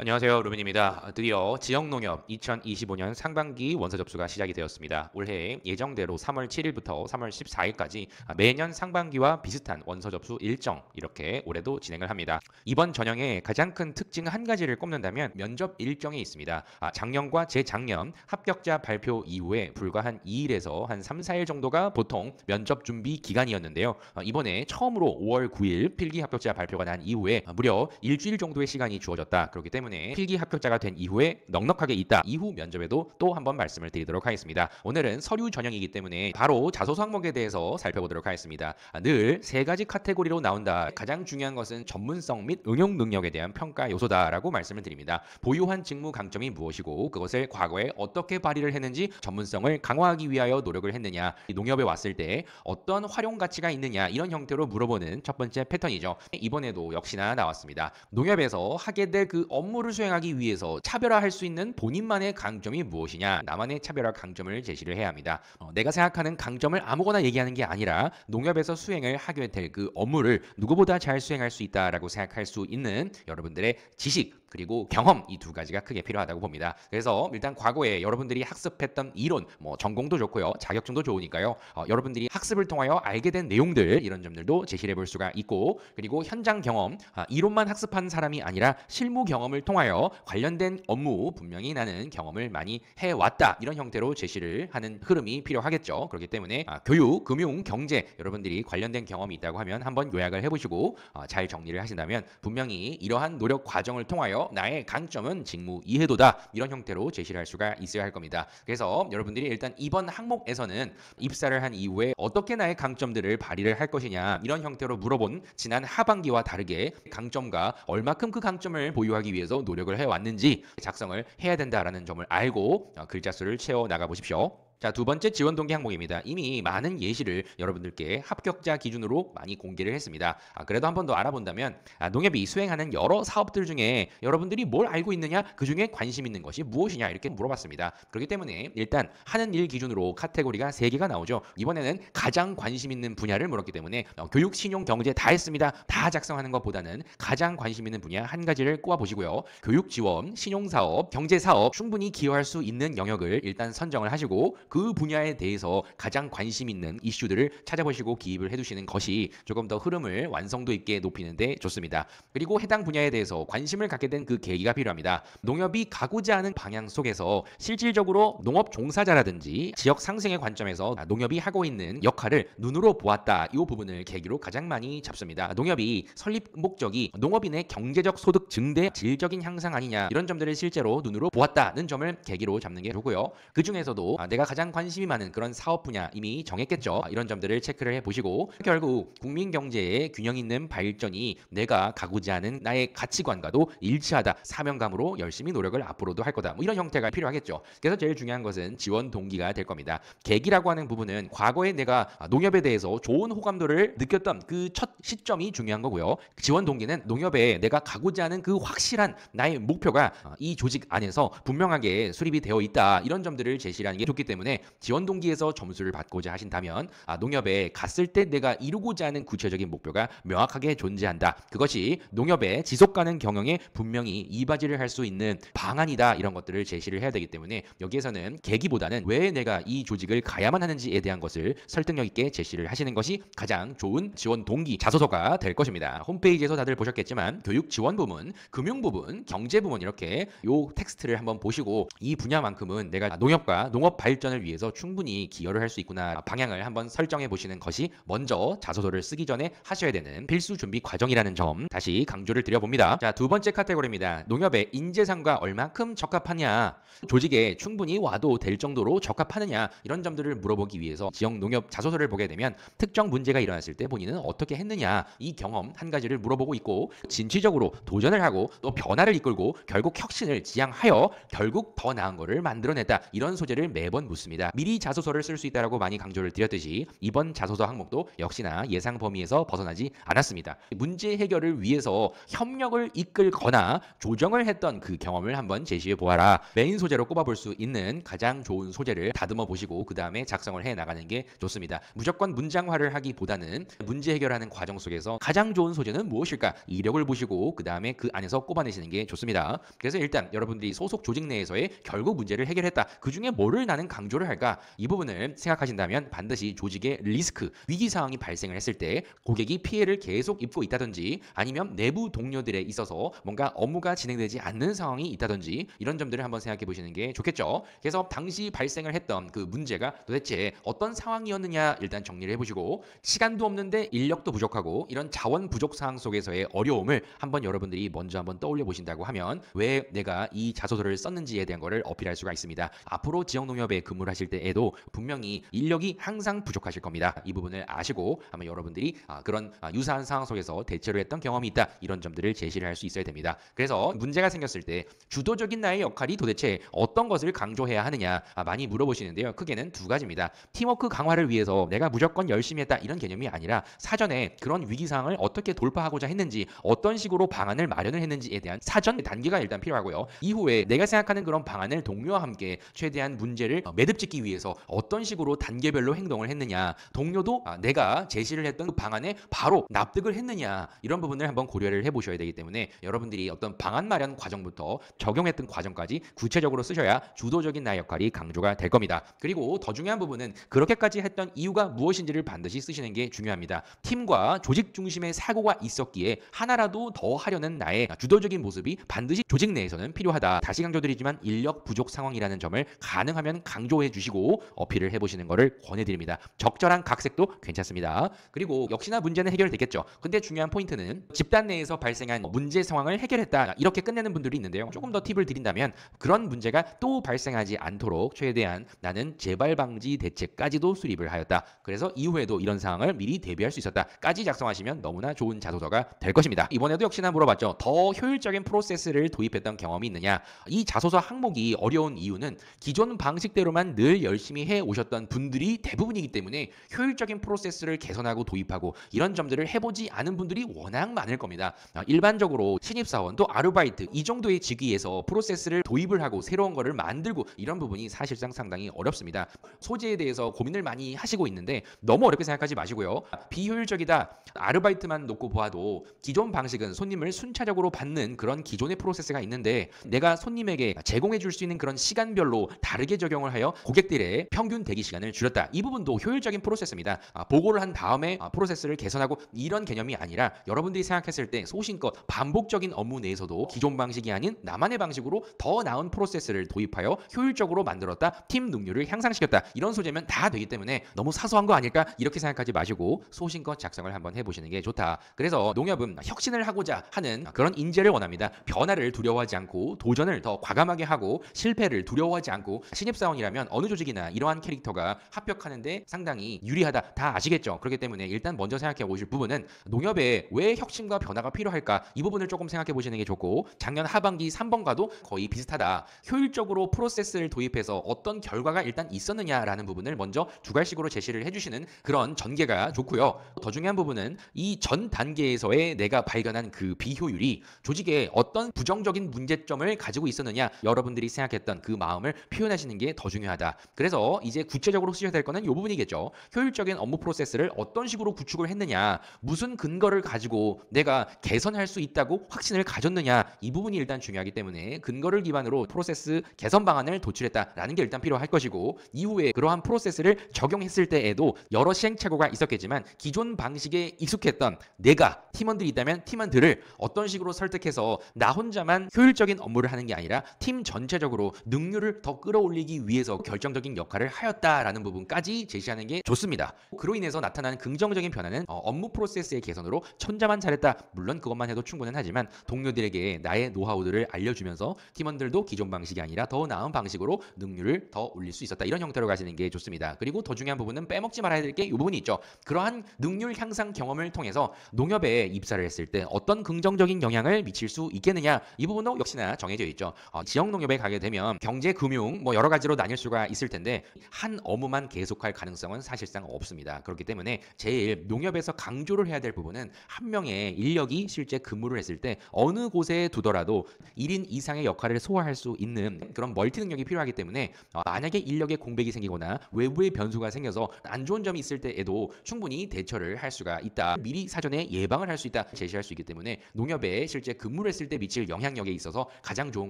안녕하세요. 루빈입니다. 드디어 지역농협 2025년 상반기 원서 접수가 시작이 되었습니다. 올해 예정대로 3월 7일부터 3월 14일까지 매년 상반기와 비슷한 원서 접수 일정 이렇게 올해도 진행을 합니다. 이번 전형의 가장 큰 특징 한 가지를 꼽는다면 면접 일정이 있습니다. 작년과 재작년 합격자 발표 이후에 불과 한 2일에서 한 3, 4일 정도가 보통 면접 준비 기간이었는데요. 이번에 처음으로 5월 9일 필기 합격자 발표가 난 이후에 무려 일주일 정도의 시간이 주어졌다. 그렇기 때문에 필기 합격자가 된 이후에 넉넉하게 있다. 이후 면접에도 또 한번 말씀을 드리도록 하겠습니다. 오늘은 서류 전형이기 때문에 바로 자소서 항목에 대해서 살펴보도록 하겠습니다. 늘 세 가지 카테고리로 나온다. 가장 중요한 것은 전문성 및 응용 능력에 대한 평가 요소다라고 말씀을 드립니다. 보유한 직무 강점이 무엇이고 그것을 과거에 어떻게 발휘를 했는지 전문성을 강화하기 위하여 노력을 했느냐, 농협에 왔을 때 어떤 활용 가치가 있느냐 이런 형태로 물어보는 첫 번째 패턴이죠. 이번에도 역시나 나왔습니다. 농협에서 하게 될 그 업무를 수행하기 위해서 차별화할 수 있는 본인만의 강점이 무엇이냐, 나만의 차별화 강점을 제시를 해야 합니다. 내가 생각하는 강점을 아무거나 얘기하는 게 아니라 농협에서 수행을 하게 될 그 업무를 누구보다 잘 수행할 수 있다라고 생각할 수 있는 여러분들의 지식 그리고 경험, 이 두 가지가 크게 필요하다고 봅니다. 그래서 일단 과거에 여러분들이 학습했던 이론, 전공도 좋고요, 자격증도 좋으니까요. 여러분들이 학습을 통하여 알게 된 내용들, 이런 점들도 제시해 볼 수가 있고, 그리고 현장 경험, 이론만 학습한 사람이 아니라 실무 경험을 통하여 관련된 업무, 분명히 나는 경험을 많이 해왔다, 이런 형태로 제시를 하는 흐름이 필요하겠죠. 그렇기 때문에 교육, 금융, 경제, 여러분들이 관련된 경험이 있다고 하면 한번 요약을 해보시고 잘 정리를 하신다면 분명히 이러한 노력 과정을 통하여 나의 강점은 직무 이해도다, 이런 형태로 제시를 할 수가 있어야 할 겁니다. 그래서 여러분들이 일단 이번 항목에서는 입사를 한 이후에 어떻게 나의 강점들을 발휘를 할 것이냐, 이런 형태로 물어본 지난 하반기와 다르게 강점과 얼마큼 그 강점을 보유하기 위해서 노력을 해왔는지 작성을 해야 된다라는 점을 알고 글자 수를 채워 나가 보십시오. 자, 두 번째 지원 동기 항목입니다. 이미 많은 예시를 여러분들께 합격자 기준으로 많이 공개를 했습니다. 그래도 한 번 더 알아본다면 농협이 수행하는 여러 사업들 중에 여러분들이 뭘 알고 있느냐, 그 중에 관심 있는 것이 무엇이냐, 이렇게 물어봤습니다. 그렇기 때문에 일단 하는 일 기준으로 카테고리가 3개가 나오죠. 이번에는 가장 관심 있는 분야를 물었기 때문에 교육, 신용, 경제 다 했습니다, 다 작성하는 것보다는 가장 관심 있는 분야 한 가지를 꼽아보시고요. 교육 지원, 신용사업, 경제사업 충분히 기여할 수 있는 영역을 일단 선정을 하시고 그 분야에 대해서 가장 관심 있는 이슈들을 찾아보시고 기입을 해두시는 것이 조금 더 흐름을 완성도 있게 높이는데 좋습니다. 그리고 해당 분야에 대해서 관심을 갖게 된 그 계기가 필요합니다. 농협이 가고자 하는 방향 속에서 실질적으로 농업 종사자라든지 지역 상생의 관점에서 농협이 하고 있는 역할을 눈으로 보았다, 이 부분을 계기로 가장 많이 잡습니다. 농협이 설립 목적이 농업인의 경제적 소득 증대, 질적인 향상 아니냐, 이런 점들을 실제로 눈으로 보았다는 점을 계기로 잡는 게 좋고요. 그 중에서도 내가 가장 관심이 많은 그런 사업 분야 이미 정했겠죠. 이런 점들을 체크를 해보시고 결국 국민 경제의 균형 있는 발전이 내가 가고자 하는 나의 가치관과도 일치하다, 사명감으로 열심히 노력을 앞으로도 할 거다, 이런 형태가 필요하겠죠. 그래서 제일 중요한 것은 지원 동기가 될 겁니다. 계기라고 하는 부분은 과거에 내가 농협에 대해서 좋은 호감도를 느꼈던 그 첫 시점이 중요한 거고요. 지원 동기는 농협에 내가 가고자 하는 그 확실한 나의 목표가 이 조직 안에서 분명하게 수립이 되어 있다, 이런 점들을 제시하는 게 좋기 때문에 지원 동기에서 점수를 받고자 하신다면 농협에 갔을 때 내가 이루고자 하는 구체적인 목표가 명확하게 존재한다, 그것이 농협의 지속 가능 경영에 분명히 이바지를 할 수 있는 방안이다, 이런 것들을 제시를 해야 되기 때문에 여기에서는 계기보다는 왜 내가 이 조직을 가야만 하는지에 대한 것을 설득력 있게 제시를 하시는 것이 가장 좋은 지원 동기 자소서가 될 것입니다. 홈페이지에서 다들 보셨겠지만 교육 지원 부문, 금융 부분, 경제 부문, 이렇게 요 텍스트를 한번 보시고 이 분야만큼은 내가 농협과 농업 발전을 위해서 충분히 기여를 할 수 있구나, 방향을 한번 설정해 보시는 것이 먼저 자소서를 쓰기 전에 하셔야 되는 필수 준비 과정이라는 점 다시 강조를 드려봅니다. 자, 두 번째 카테고리입니다. 농협의 인재상과 얼마큼 적합하냐, 조직에 충분히 와도 될 정도로 적합하느냐, 이런 점들을 물어보기 위해서 지역 농협 자소서를 보게 되면 특정 문제가 일어났을 때 본인은 어떻게 했느냐, 이 경험 한 가지를 물어보고 있고, 진취적으로 도전을 하고 또 변화를 이끌고 결국 혁신을 지향하여 결국 더 나은 거를 만들어냈다, 이런 소재를 매번 묻습니다. 있습니다. 미리 자소서를 쓸 수 있다라고 많이 강조를 드렸듯이 이번 자소서 항목도 역시나 예상 범위에서 벗어나지 않았습니다. 문제 해결을 위해서 협력을 이끌거나 조정을 했던 그 경험을 한번 제시해 보아라. 메인 소재로 꼽아볼 수 있는 가장 좋은 소재를 다듬어 보시고 그 다음에 작성을 해 나가는 게 좋습니다. 무조건 문장화를 하기보다는 문제 해결하는 과정 속에서 가장 좋은 소재는 무엇일까? 이력을 보시고 그 다음에 그 안에서 꼽아내시는 게 좋습니다. 그래서 일단 여러분들이 소속 조직 내에서의 결국 문제를 해결했다. 그 중에 뭐를 나는 강조를 할까? 이 부분을 생각하신다면 반드시 조직의 리스크, 위기 상황이 발생을 했을 때 고객이 피해를 계속 입고 있다든지 아니면 내부 동료들에 있어서 뭔가 업무가 진행되지 않는 상황이 있다든지 이런 점들을 한번 생각해 보시는 게 좋겠죠. 그래서 당시 발생을 했던 그 문제가 도대체 어떤 상황이었느냐 일단 정리를 해보시고 시간도 없는데 인력도 부족하고 이런 자원 부족 상황 속에서의 어려움을 한번 여러분들이 먼저 한번 떠올려 보신다고 하면 왜 내가 이 자소서를 썼는지에 대한 거를 어필할 수가 있습니다. 앞으로 지역농협에 근무를 하실 때에도 분명히 인력이 항상 부족하실 겁니다. 이 부분을 아시고 아마 여러분들이 그런 유사한 상황 속에서 대처를 했던 경험이 있다. 이런 점들을 제시를 할 수 있어야 됩니다. 그래서 문제가 생겼을 때 주도적인 나의 역할이 도대체 어떤 것을 강조해야 하느냐 많이 물어보시는데요. 크게는 두 가지입니다. 팀워크 강화를 위해서 내가 무조건 열심히 했다 이런 개념이 아니라 사전에 그런 위기 상황을 어떻게 돌파하고자 했는지 어떤 식으로 방안을 마련을 했는지에 대한 사전 단계가 일단 필요하고요. 이후에 내가 생각하는 그런 방안을 동료와 함께 최대한 문제를 매듭짓기 위해서 어떤 식으로 단계별로 행동을 했느냐 동료도 내가 제시를 했던 그 방안에 바로 납득을 했느냐 이런 부분을 한번 고려를 해보셔야 되기 때문에 여러분들이 어떤 방안 마련 과정부터 적용했던 과정까지 구체적으로 쓰셔야 주도적인 나의 역할이 강조가 될 겁니다. 그리고 더 중요한 부분은 그렇게까지 했던 이유가 무엇인지를 반드시 쓰시는 게 중요합니다. 팀과 조직 중심의 사고가 있었기에 하나라도 더 하려는 나의 주도적인 모습이 반드시 조직 내에서는 필요하다. 다시 강조드리지만 인력 부족 상황이라는 점을 가능하면 강조해 주시고 어필을 해보시는 것을 권해드립니다. 적절한 각색도 괜찮습니다. 그리고 역시나 문제는 해결되겠죠. 근데 중요한 포인트는 집단 내에서 발생한 문제 상황을 해결했다. 이렇게 끝내는 분들이 있는데요. 조금 더 팁을 드린다면 그런 문제가 또 발생하지 않도록 최대한 나는 재발 방지 대책까지도 수립을 하였다. 그래서 이후에도 이런 상황을 미리 대비할 수 있었다까지 작성하시면 너무나 좋은 자소서가 될 것입니다. 이번에도 역시나 물어봤죠. 더 효율적인 프로세스를 도입했던 경험이 있느냐? 이 자소서 항목이 어려운 이유는 기존 방식대로만 늘 열심히 해 오셨던 분들이 대부분이기 때문에 효율적인 프로세스를 개선하고 도입하고 이런 점들을 해보지 않은 분들이 워낙 많을 겁니다. 일반적으로 신입사원 또 아르바이트 이 정도의 직위에서 프로세스를 도입을 하고 새로운 거를 만들고 이런 부분이 사실상 상당히 어렵습니다. 소재에 대해서 고민을 많이 하시고 있는데 너무 어렵게 생각하지 마시고요. 비효율적이다. 아르바이트만 놓고 보아도 기존 방식은 손님을 순차적으로 받는 그런 기존의 프로세스가 있는데 내가 손님에게 제공해 줄 수 있는 그런 시간별로 다르게 적용을 하여 고객들의 평균 대기 시간을 줄였다. 이 부분도 효율적인 프로세스입니다. 보고를 한 다음에 프로세스를 개선하고 이런 개념이 아니라 여러분들이 생각했을 때 소신껏 반복적인 업무 내에서도 기존 방식이 아닌 나만의 방식으로 더 나은 프로세스를 도입하여 효율적으로 만들었다. 팀 능률을 향상시켰다. 이런 소재면 다 되기 때문에 너무 사소한 거 아닐까? 이렇게 생각하지 마시고 소신껏 작성을 한번 해보시는 게 좋다. 그래서 농협은 혁신을 하고자 하는 그런 인재를 원합니다. 변화를 두려워하지 않고 도전을 더 과감하게 하고 실패를 두려워하지 않고 신입사원이라면 어느 조직이나 이러한 캐릭터가 합격하는데 상당히 유리하다. 다 아시겠죠? 그렇기 때문에 일단 먼저 생각해 보실 부분은 농협에 왜 혁신과 변화가 필요할까? 이 부분을 조금 생각해 보시는 게 좋고 작년 하반기 3번과도 거의 비슷하다. 효율적으로 프로세스를 도입해서 어떤 결과가 일단 있었느냐라는 부분을 먼저 주관식으로 제시를 해주시는 그런 전개가 좋고요. 더 중요한 부분은 이 전 단계에서의 내가 발견한 그 비효율이 조직에 어떤 부정적인 문제점을 가지고 있었느냐 여러분들이 생각했던 그 마음을 표현하시는 게 더 중요하다. 그래서 이제 구체적으로 쓰셔야 될 거는 이 부분이겠죠. 효율적인 업무 프로세스를 어떤 식으로 구축을 했느냐 무슨 근거를 가지고 내가 개선할 수 있다고 확신을 가졌느냐 이 부분이 일단 중요하기 때문에 근거를 기반으로 프로세스 개선 방안을 도출했다라는 게 일단 필요할 것이고 이후에 그러한 프로세스를 적용했을 때에도 여러 시행착오가 있었겠지만 기존 방식에 익숙했던 내가 팀원들이 있다면 팀원들을 어떤 식으로 설득해서 나 혼자만 효율적인 업무를 하는 게 아니라 팀 전체적으로 능률을 더 끌어올리기 위해서 결정적인 역할을 하였다라는 부분까지 제시하는 게 좋습니다. 그로 인해서 나타나는 긍정적인 변화는 업무 프로세스의 개선으로 천자만 잘했다. 물론 그것만 해도 충분은 하지만 동료들에게 나의 노하우들을 알려주면서 팀원들도 기존 방식이 아니라 더 나은 방식으로 능률을 더 올릴 수 있었다. 이런 형태로 가시는 게 좋습니다. 그리고 더 중요한 부분은 빼먹지 말아야 될 게 이 부분이 있죠. 그러한 능률 향상 경험을 통해서 농협에 입사를 했을 때 어떤 긍정적인 영향을 미칠 수 있겠느냐 이 부분도 역시나 정해져 있죠. 지역 농협에 가게 되면 경제, 금융 뭐 여러 가지로 나뉠 수가 수가 있을 텐데 한 업무만 계속할 가능성은 사실상 없습니다. 그렇기 때문에 제일 농협에서 강조를 해야 될 부분은 한 명의 인력이 실제 근무를 했을 때 어느 곳에 두더라도 1인 이상의 역할을 소화할 수 있는 그런 멀티 능력이 필요하기 때문에 만약에 인력의 공백이 생기거나 외부의 변수가 생겨서 안 좋은 점이 있을 때에도 충분히 대처를 할 수가 있다. 미리 사전에 예방을 할 수 있다. 제시할 수 있기 때문에 농협에 실제 근무를 했을 때 미칠 영향력에 있어서 가장 좋은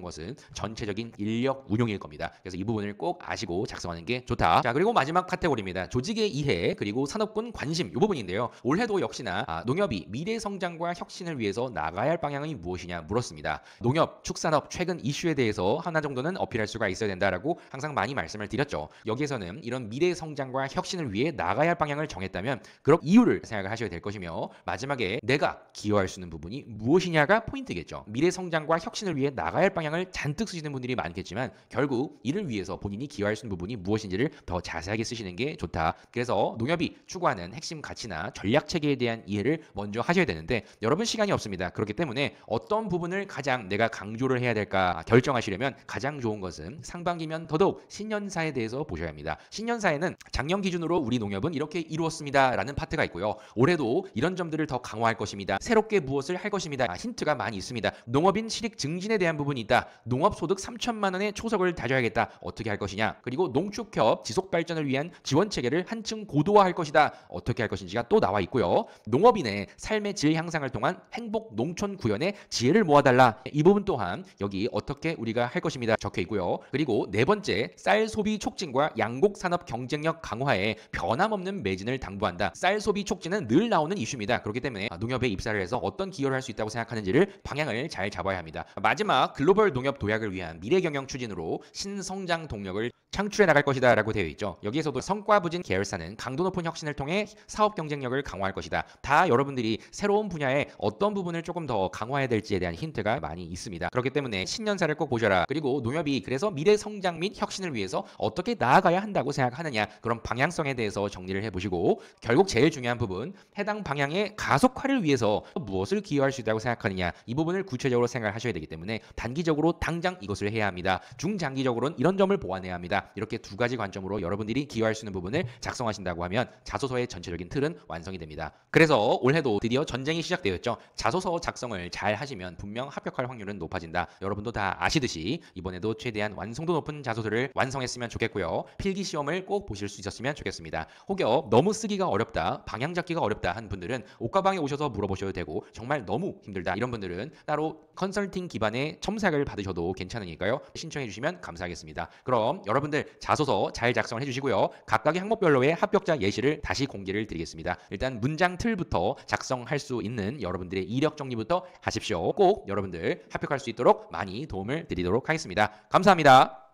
것은 전체적인 인력 운용일 겁니다. 그래서 이 부분을 꼭 아시고 작성하는 게 좋다. 자, 그리고 마지막 카테고리입니다. 조직의 이해 그리고 산업군 관심 이 부분인데요. 올해도 역시나 농협이 미래 성장과 혁신을 위해서 나가야 할 방향이 무엇이냐 물었습니다. 농협, 축산업 최근 이슈에 대해서 하나 정도는 어필할 수가 있어야 된다라고 항상 많이 말씀을 드렸죠. 여기에서는 이런 미래 성장과 혁신을 위해 나가야 할 방향을 정했다면 그런 이유를 생각을 하셔야 될 것이며 마지막에 내가 기여할 수 있는 부분이 무엇이냐가 포인트겠죠. 미래 성장과 혁신을 위해 나가야 할 방향을 잔뜩 쓰시는 분들이 많겠지만 결국 이를 위해서 본인이 기여할 수 있는 부분이 무엇인지를 더 자세하게 쓰시는 게 좋다. 그래서 농협이 추구하는 핵심 가치나 전략 체계에 대한 이해를 먼저 하셔야 되는데 여러분 시간이 없습니다. 그렇기 때문에 어떤 부분을 가장 내가 강조를 해야 될까 결정하시려면 가장 좋은 것은 상반기면 더더욱 신년사에 대해서 보셔야 합니다. 신년사에는 작년 기준으로 우리 농협은 이렇게 이루었습니다 라는 파트가 있고요. 올해도 이런 점들을 더 강화할 것입니다. 새롭게 무엇을 할 것입니다. 힌트가 많이 있습니다. 농업인 실익 증진에 대한 부분이 있다. 농업소득 3천만 원의 초석을 다져야겠다. 어떻게 할 것이냐. 그리고 농축협 지속발전을 위한 지원체계를 한층 고도화할 것이다. 어떻게 할 것인지가 또 나와 있고요. 농업인의 삶의 질 향상을 통한 행복 농촌 구현의 지혜를 모아달라. 이 부분 또한 여기 어떻게 우리가 할 것입니다. 적혀 있고요. 그리고 네 번째, 쌀 소비 촉진과 양곡 산업 경쟁력 강화에 변함없는 매진을 당부한다. 쌀 소비 촉진은 늘 나오는 이슈입니다. 그렇기 때문에 농협에 입사를 해서 어떤 기여를 할 수 있다고 생각하는지를 방향을 잘 잡아야 합니다. 마지막, 글로벌 농협 도약을 위한 미래 경영 추진으로 신성장 동력을 창출해 나갈 것이다 라고 되어 있죠. 여기에서도 성과 부진 계열사는 강도 높은 혁신을 통해 사업 경쟁력을 강화할 것이다. 다 여러분들이 새로운 분야에 어떤 부분을 조금 더 강화해야 될지에 대한 힌트가 많이 있습니다. 그렇기 때문에 신년사를 꼭 보셔라. 그리고 농협이 그래서 미래 성장 및 혁신을 위해서 어떻게 나아가야 한다고 생각하느냐 그런 방향성에 대해서 정리를 해보시고 결국 제일 중요한 부분 해당 방향의 가속화를 위해서 무엇을 기여할 수 있다고 생각하느냐 이 부분을 구체적으로 생각을 하셔야 되기 때문에 단기적으로 당장 이것을 해야 합니다. 중장기적으로는 이런 점을 보완해야 합니다. 이렇게 두 가지 관점으로 여러분들이 기여할 수 있는 부분을 작성하신다고 하면 자소서의 전체적인 틀은 완성이 됩니다. 그래서 올해도 드디어 전쟁이 시작되었죠. 자소서 작성을 잘 하시면 분명 합격할 확률은 높아진다. 여러분도 다 아시듯이 이번에도 최대한 완성도 높은 자소서를 완성했으면 좋겠고요. 필기 시험을 꼭 보실 수 있었으면 좋겠습니다. 혹여 너무 쓰기가 어렵다, 방향 잡기가 어렵다 한 분들은 옥가방에 오셔서 물어보셔도 되고 정말 너무 힘들다 이런 분들은 따로 컨설팅 기반의 첨삭을 받으셔도 괜찮으니까요. 신청해 주시면 감사하겠습니다. 그럼 여러분들 자소서 잘 작성을 해주시고요. 각각의 항목별로의 합격자 예시를 다시 공개를 드리겠습니다. 일단 문장 틀부터 작성할 수 있는 여러분들의 이력 정리부터 하십시오. 꼭 여러분들 합격할 수 있도록 많이 도움을 드리도록 하겠습니다. 감사합니다.